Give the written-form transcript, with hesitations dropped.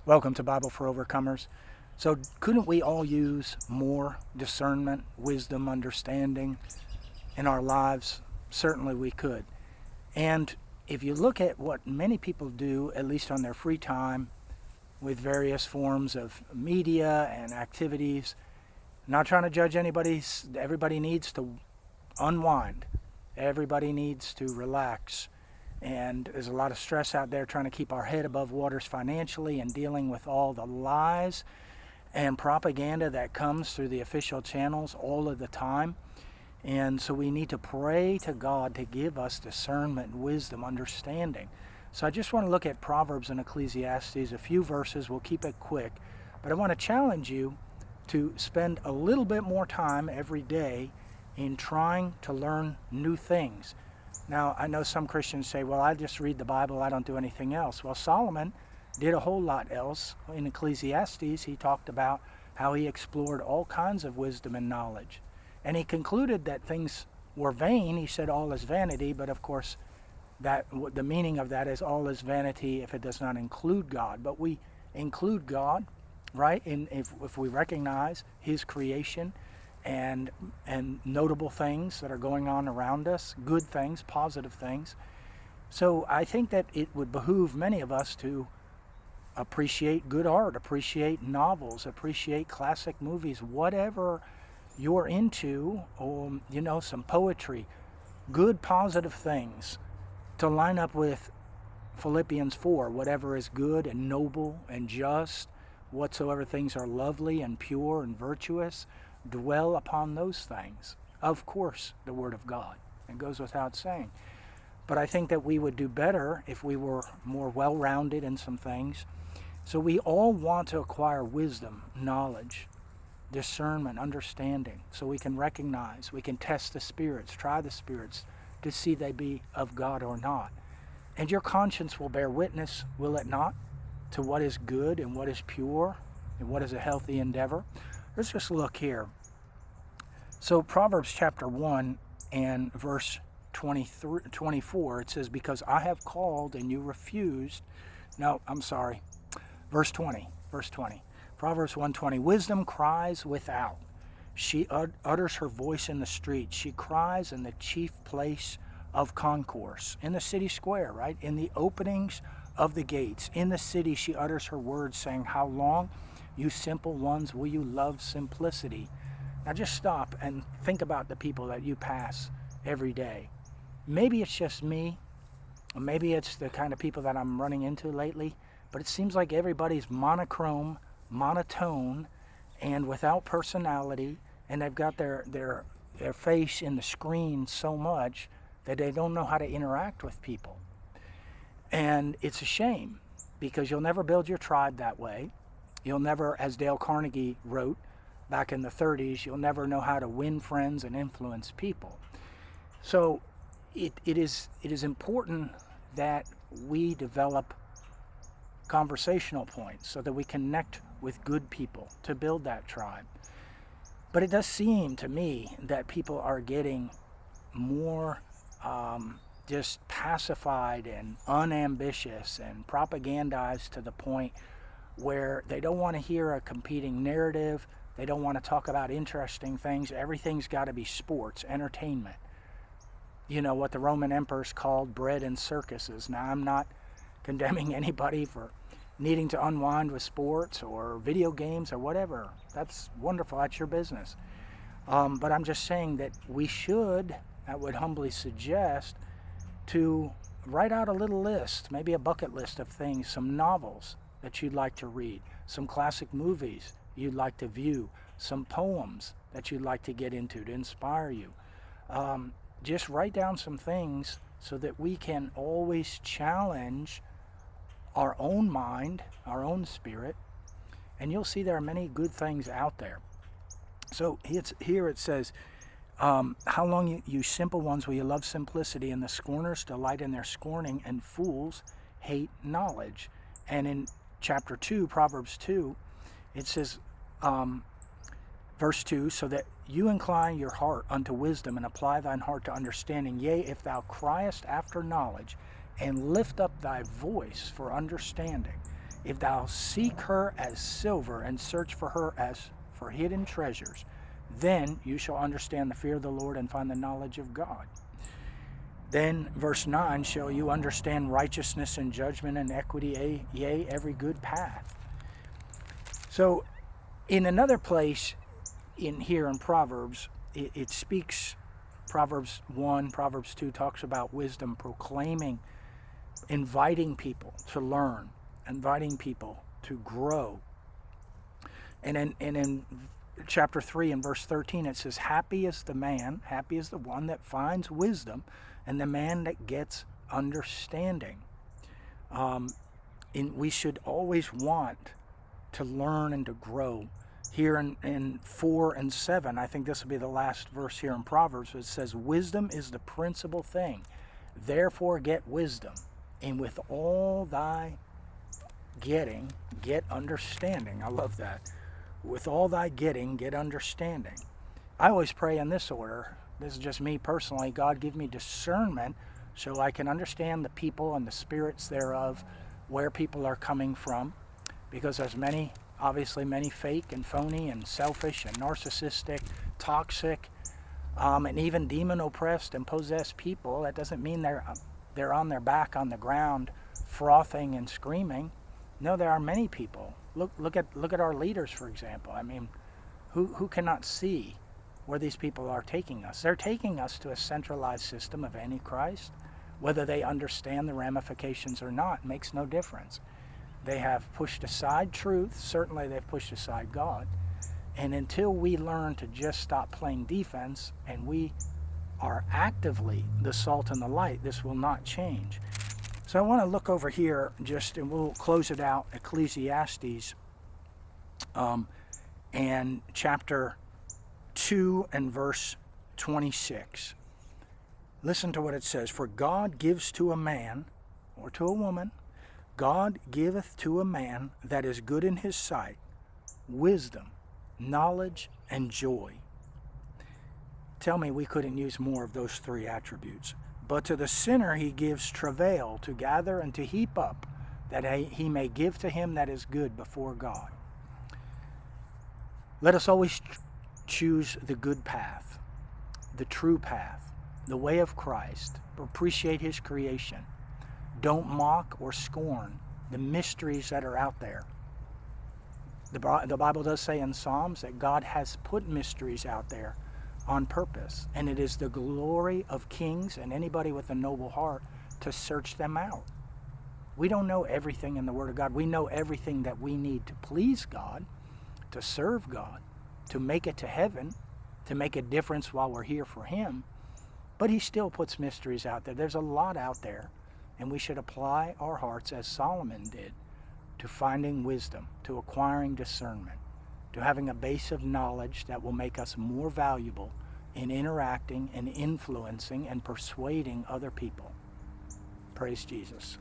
Welcome to Bible for Overcomers. So, couldn't we all use more discernment, wisdom, understanding in our lives? Certainly we could. And if you look at what many people do, at least on their free time, with various forms of media and activities, not trying to judge anybody, everybody needs to unwind, everybody needs to relax. And there's a lot of stress out there trying to keep our head above waters financially and dealing with all the lies and propaganda that comes through the official channels all of the time. And so we need to pray to God to give us discernment, wisdom, understanding. So I just want to look at Proverbs and Ecclesiastes, a few verses. We'll keep it quick. But I want to challenge you to spend a little bit more time every day in trying to learn new things. Now, I know some Christians say, well, I just read the Bible, I don't do anything else. Well, Solomon did a whole lot else. In Ecclesiastes, he talked about how he explored all kinds of wisdom and knowledge. And he concluded that things were vain. He said all is vanity, but of course, that the meaning of that is all is vanity if it does not include God. But we include God, right? If we recognize his creation, and notable things that are going on around us, good things, positive things. So I think that it would behoove many of us to appreciate good art, appreciate novels, appreciate classic movies, whatever you're into, or some poetry, good positive things to line up with Philippians 4, whatever is good and noble and just, whatsoever things are lovely and pure and virtuous, dwell upon those things. Of course, the Word of God. It goes without saying. But I think that we would do better if we were more well-rounded in some things. So we all want to acquire wisdom, knowledge, discernment, understanding, so we can recognize, we can test the spirits, try the spirits to see they be of God or not. And your conscience will bear witness, will it not, to what is good and what is pure and what is a healthy endeavor. Let's just look here. So Proverbs chapter 1 and verse 24, it says, because I have called and you refused. No, I'm sorry. Verse 20. Proverbs 1:20, wisdom cries without. She utters her voice in the street. She cries in the chief place of concourse, in the city square, right? In the openings of the gates. In the city she utters her words, saying, how long, you simple ones, will you love simplicity? Now just stop and think about the people that you pass every day. Maybe it's just me, or maybe it's the kind of people that I'm running into lately, but it seems like everybody's monochrome, monotone, and without personality, and they've got their face in the screen so much that they don't know how to interact with people. And it's a shame, because you'll never build your tribe that way. You'll never, as Dale Carnegie wrote back in the 30s, you'll never know how to win friends and influence people. So it is important that we develop conversational points so that we connect with good people to build that tribe. But it does seem to me that people are getting more just pacified and unambitious and propagandized to the point where they don't want to hear a competing narrative. They don't want to talk about interesting things. Everything's got to be sports, entertainment. You know, what the Roman emperors called bread and circuses. Now, I'm not condemning anybody for needing to unwind with sports or video games or whatever. That's wonderful. That's your business. But I'm just saying that we should, I would humbly suggest, to write out a little list, maybe a bucket list of things, some novels that you'd like to read, some classic movies you'd like to view, some poems that you'd like to get into to inspire you. Just write down some things so that we can always challenge our own mind, our own spirit, and you'll see there are many good things out there. So here it says, how long you simple ones will you love simplicity, and the scorners delight in their scorning, and fools hate knowledge. And in chapter 2, Proverbs 2, it says, verse 2, so that you incline your heart unto wisdom, and apply thine heart to understanding. Yea, if thou criest after knowledge, and lift up thy voice for understanding. If thou seek her as silver and search for her as for hidden treasures, then you shall understand the fear of the Lord and find the knowledge of God. Then, verse 9, shall you understand righteousness and judgment and equity, yea, every good path. So, in another place in here in Proverbs, it speaks, Proverbs 1, Proverbs 2 talks about wisdom proclaiming, inviting people to learn, inviting people to grow. And in chapter 3 and verse 13 it says, happy is the man, happy is the one that finds wisdom, and the man that gets understanding. We should always want to learn and to grow. Here in 4 and 7, I think this will be the last verse here in Proverbs, it says, wisdom is the principal thing. Therefore get wisdom, and with all thy getting, get understanding. I love that. With all thy getting, get understanding. I always pray in this order. This is just me personally. God, give me discernment so I can understand the people and the spirits thereof, where people are coming from, because there's many, obviously many fake and phony and selfish and narcissistic, toxic, and even demon-oppressed and possessed people. That doesn't mean they're on their back on the ground frothing and screaming. No, there are many people. Look at our leaders, for example. I mean, who cannot see where these people are taking us? They're taking us to a centralized system of Antichrist. Whether they understand the ramifications or not makes no difference. They have pushed aside truth. Certainly they've pushed aside God. And until we learn to just stop playing defense and we are actively the salt and the light, this will not change. So I want to look over here and we'll close it out, Ecclesiastes and chapter 2 and verse 26. Listen to what it says. For God gives to a man, or to a woman, God giveth to a man that is good in his sight, wisdom, knowledge, and joy. Tell me we couldn't use more of those three attributes. But to the sinner he gives travail to gather and to heap up, that he may give to him that is good before God. Let us always choose the good path, the true path, the way of Christ. Appreciate his creation. Don't mock or scorn the mysteries that are out there. The Bible does say in Psalms that God has put mysteries out there on purpose, and it is the glory of kings and anybody with a noble heart to search them out. We don't know everything in the Word of God. We know everything that we need to please God, to serve God, to make it to heaven, to make a difference while we're here for him. But he still puts mysteries out there. There's a lot out there, and we should apply our hearts, as Solomon did, to finding wisdom, to acquiring discernment, to having a base of knowledge that will make us more valuable in interacting and influencing and persuading other people. Praise Jesus.